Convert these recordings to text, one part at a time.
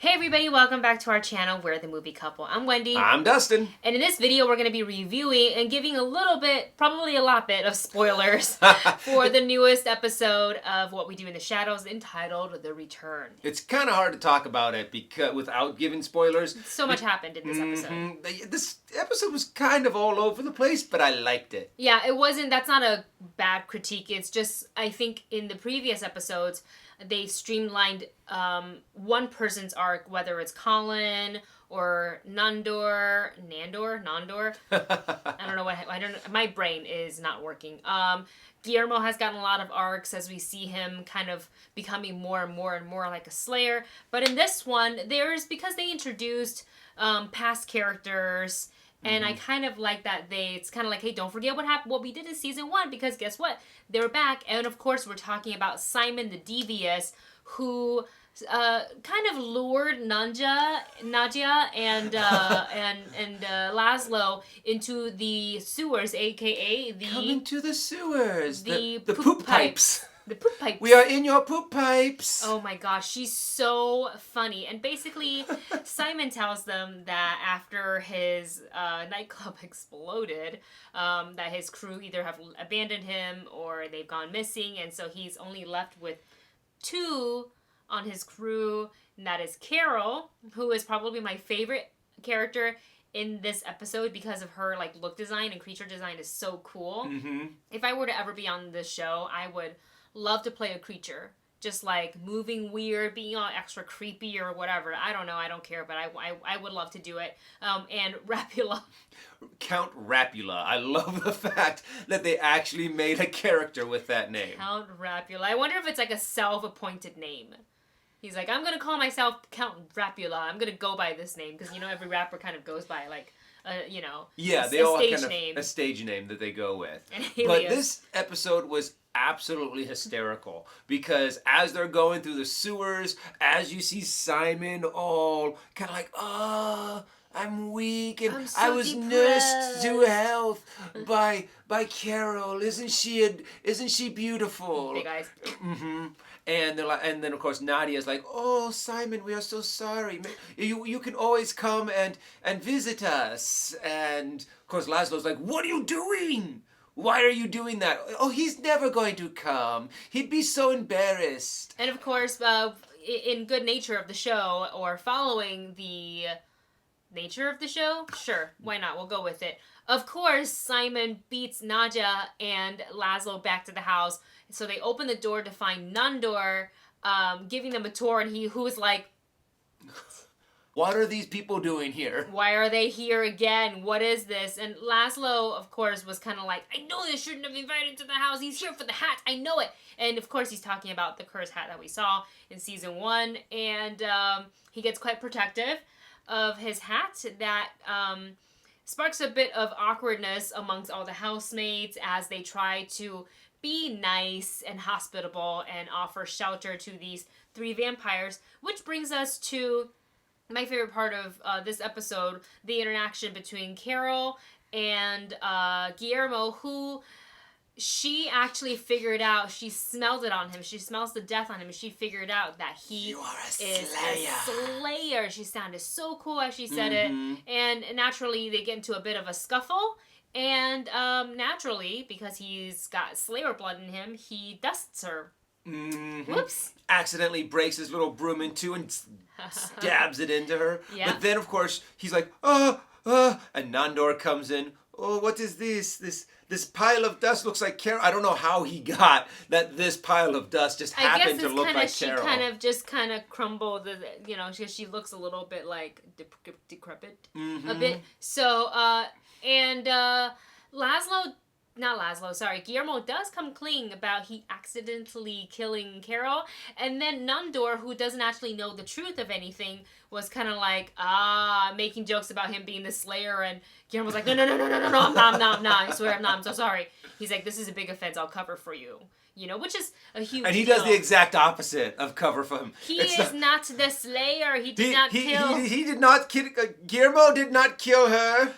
Hey everybody, welcome back to our channel, We're the Movie Couple. I'm Wendy. I'm Dustin. And in this video, we're going to be reviewing and giving a little bit, probably a lot bit, of spoilers for the newest episode of What We Do in the Shadows, entitled The Return. It's kind of hard to talk about it because without giving spoilers. So much happened in this episode. This episode was kind of all over the place, but I liked it. Yeah, it wasn't, that's not a bad critique. It's just, I think in the previous episodes, they streamlined one person's arc, whether it's Colin or Nandor. I don't know what, my brain is not working. Guillermo has gotten a lot of arcs as we see him kind of becoming more and more and more like a Slayer. But in this one, because they introduced past characters. And I kind of like that it's kind of like, hey, don't forget what we did in season 1, because guess what? They're back. And of course, we're talking about Simon the Devious, who kind of lured Nadia and Lazlo into the sewers, aka Come into the sewers. The poop pipes. The poop pipes. We are in your poop pipes. Oh my gosh, she's so funny. And basically, Simon tells them that after his nightclub exploded, that his crew either have abandoned him or they've gone missing. And so he's only left with 2 on his crew. And that is Carol, who is probably my favorite character in this episode because of her look design and creature design is so cool. Mm-hmm. If I were to ever be on this show, I would love to play a creature, just moving weird, being all extra creepy or whatever. I don't know, I don't care, but I would love to do it. And Rapula. Count Rapula. I love the fact that they actually made a character with that name. Count Rapula. I wonder if it's a self-appointed name. He's like, I'm gonna call myself Count Rapula. I'm gonna go by this name, because every rapper kind of goes by they all have name. a stage name that they go with. But this episode was absolutely hysterical because as they're going through the sewers, as you see Simon all kind of I'm weak and I was nursed to health by Carol. Isn't she beautiful? Big eyes. Mm-hmm. And then of course Nadia's like, oh Simon, we are so sorry. You can always come and visit us. And of course Lazlo's like, what are you doing? Why are you doing that? Oh, he's never going to come. He'd be so embarrassed. And of course, in good nature of the show, or following the nature of the show, sure, why not? We'll go with it. Of course, Simon beats Nadia and Lazlo back to the house. So they open the door to find Nandor, giving them a tour, and who is like, what are these people doing here? Why are they here again? What is this? And Lazlo, of course, was kind of like, I know they shouldn't have invited him to the house. He's here for the hat. I know it. And of course, he's talking about the cursed hat that we saw in season 1. And he gets quite protective of his hat. That sparks a bit of awkwardness amongst all the housemates as they try to be nice and hospitable and offer shelter to these 3 vampires. Which brings us to my favorite part of this episode, the interaction between Carol and Guillermo, who she actually figured out, she smelled it on him. She smells the death on him, and she figured out that he is a slayer. She sounded so cool as she said it. And naturally, they get into a bit of a scuffle. And naturally, because he's got slayer blood in him, he dusts her. Mm-hmm. Whoops. Accidentally breaks his little broom in 2 and stabs it into her. Yeah. But then, of course, he's like, and Nandor comes in. Oh, what is this? This pile of dust looks like Carol. I don't know how he got that this pile of dust just happened to look like Carol. I guess she kind of crumbled, because she looks a little bit decrepit a bit. So, Guillermo does come clean about he accidentally killing Carol. And then Nandor, who doesn't actually know the truth of anything, was kind of making jokes about him being the Slayer. And Guillermo's like, no, I'm not, I swear I'm not, I'm so sorry. He's like, this is a big offense, I'll cover for you. Which is a huge And he deal. does the exact opposite of cover for him. He is not the Slayer. He did not kill. He did not kill. Guillermo did not kill her.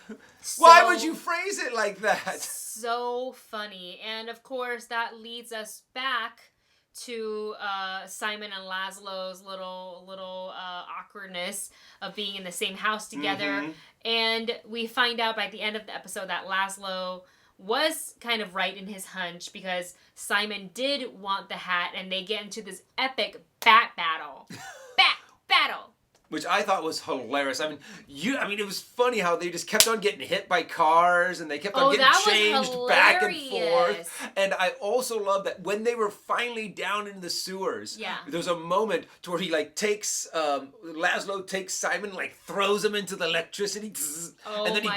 Why would you phrase it like that? So funny. And of course, that leads us back to Simon and Lazlo's little awkwardness of being in the same house together. Mm-hmm. And we find out by the end of the episode that Lazlo was kind of right in his hunch because Simon did want the hat, and they get into this epic bat battle. Bat battle! Which I thought was hilarious. I mean, it was funny how they just kept on getting hit by cars and they kept on getting changed back and forth. And I also love that when they were finally down in the sewers, there's a moment to where he takes Lazlo takes Simon, throws him into the electricity, and then he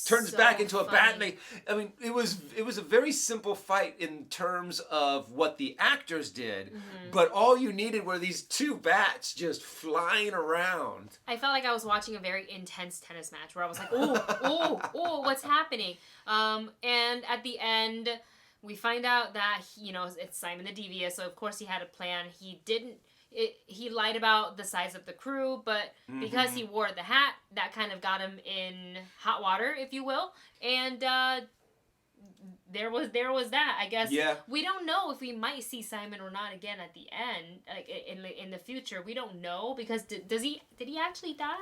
turns back into a bat. And it was a very simple fight in terms of what the actors did, but all you needed were these two bats just flying around. I felt like I was watching a very intense tennis match where I was like, oh, what's happening? And at the end, we find out that, it's Simon the Devious, so of course he had a plan. He lied about the size of the crew, but because he wore the hat, that kind of got him in hot water, if you will. And there was that, I guess. Yeah. We don't know if we might see Simon or not again at the end, in the future. We don't know because did he actually die?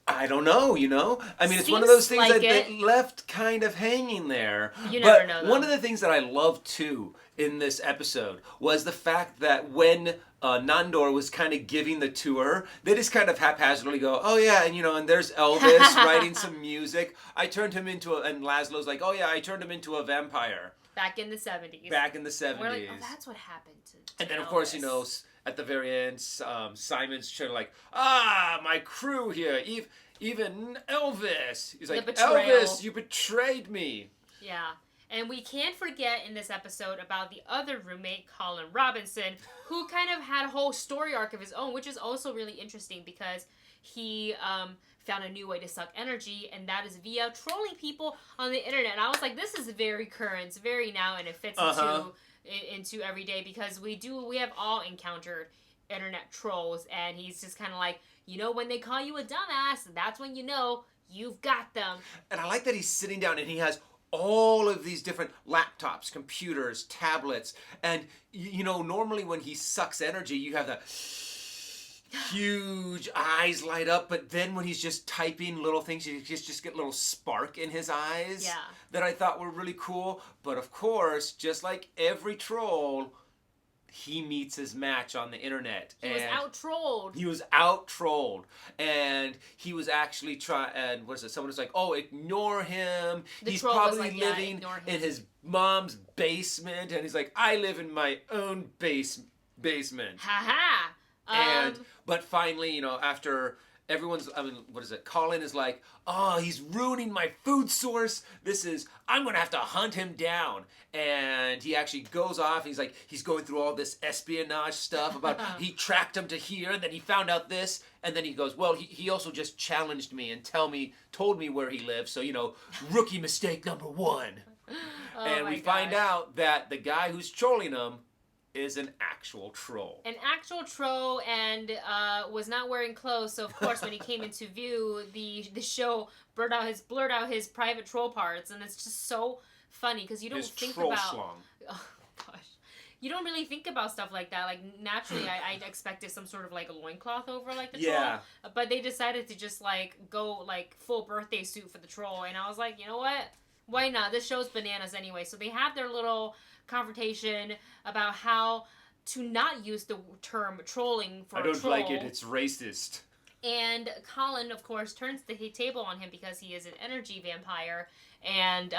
I don't know, it's one of those things that left kind of hanging there. You never know, though. One of the things that I loved, too, in this episode was the fact that when Nandor was kind of giving the tour, they just kind of haphazardly go, oh, yeah, and there's Elvis writing some music. And Lazlo's like, oh, yeah, I turned him into a vampire. Back in the 70s. We're like, oh, that's what happened to And then, Elvis. of course, at the very end, Simon's trying to my crew here, even Elvis. He's like, Elvis, you betrayed me. Yeah. And we can't forget in this episode about the other roommate, Colin Robinson, who kind of had a whole story arc of his own, which is also really interesting because he found a new way to suck energy, and that is via trolling people on the internet. And I was like, this is very current, very now, and it fits into every day because we have all encountered internet trolls, and he's just kind of like, when they call you a dumbass, that's when you've got them. And I like that he's sitting down and he has all of these different laptops, computers, tablets, and normally when he sucks energy, you have the huge eyes light up, but then when he's just typing little things, you just get a little spark in his eyes that I thought were really cool. But of course, just like every troll, he meets his match on the internet. He was out-trolled. And he was actually someone was like, oh, ignore him. He's probably living in his mom's basement. And he's like, I live in my own basement. But finally, after everyone's, Colin is like, oh, he's ruining my food source. I'm going to have to hunt him down. And he actually goes off. He's going through all this espionage stuff about he tracked him to here, and then he found out this. And then he goes, well, he also just challenged me and told me where he lives. So, rookie mistake number one. And we find out that the guy who's trolling him is an actual troll. An actual troll, and was not wearing clothes. So of course, when he came into view, the show blurred out his private troll parts, and it's just so funny because you don't think about. Schlong. Oh gosh, you don't really think about stuff like that. Like naturally, I expected some sort of a loincloth over the troll, but they decided to just go full birthday suit for the troll, and I was like, you know what? Why not? This show's bananas anyway. So they have their little confrontation about how to not use the term trolling for a troll. I don't like it. It's racist. And Colin, of course, turns the table on him because he is an energy vampire and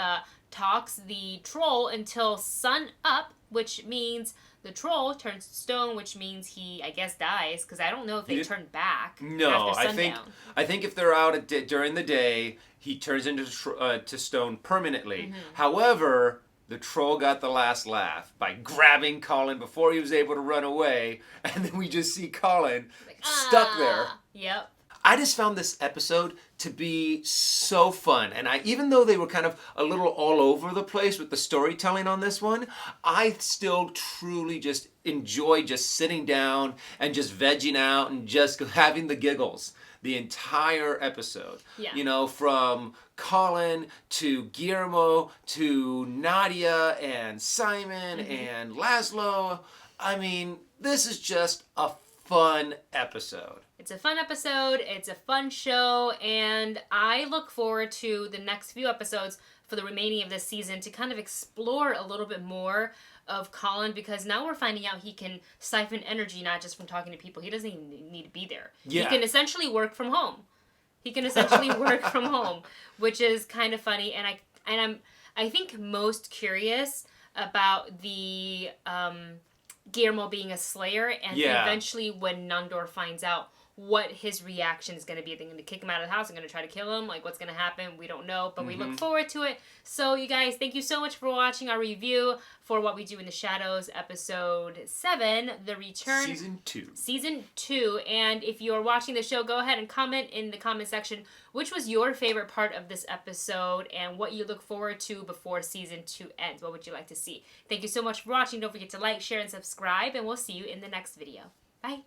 talks the troll until sun up, which means the troll turns to stone, which means he, I guess, dies because I don't know if they turn back. No, after sundown. I think if they're out during the day, he turns into to stone permanently. However, the troll got the last laugh by grabbing Colin before he was able to run away, and then we just see Colin stuck there. Yep. I just found this episode to be so fun, and even though they were kind of a little all over the place with the storytelling on this one, I still truly just enjoy just sitting down and just vegging out and just having the giggles the entire episode. Yeah. From Colin to Guillermo to Nadia and Simon and Lazlo. I mean, this is just a fun episode. It's a fun episode, it's a fun show, and I look forward to the next few episodes for the remaining of this season to kind of explore a little bit more of Colin, because now we're finding out he can siphon energy not just from talking to people. He doesn't even need to be there. Yeah. He can essentially work from home. Which is kind of funny, and I think most curious about the Guillermo being a slayer, and eventually when Nandor finds out what his reaction is going to be. Are they going to kick him out of the house? Are they going to try to kill him? Like, what's going to happen? We don't know, but we look forward to it. So, you guys, thank you so much for watching our review for What We Do in the Shadows, Episode 7, The Return. Season 2. And if you're watching the show, go ahead and comment in the comment section which was your favorite part of this episode and what you look forward to before Season 2 ends. What would you like to see? Thank you so much for watching. Don't forget to like, share, and subscribe, and we'll see you in the next video. Bye.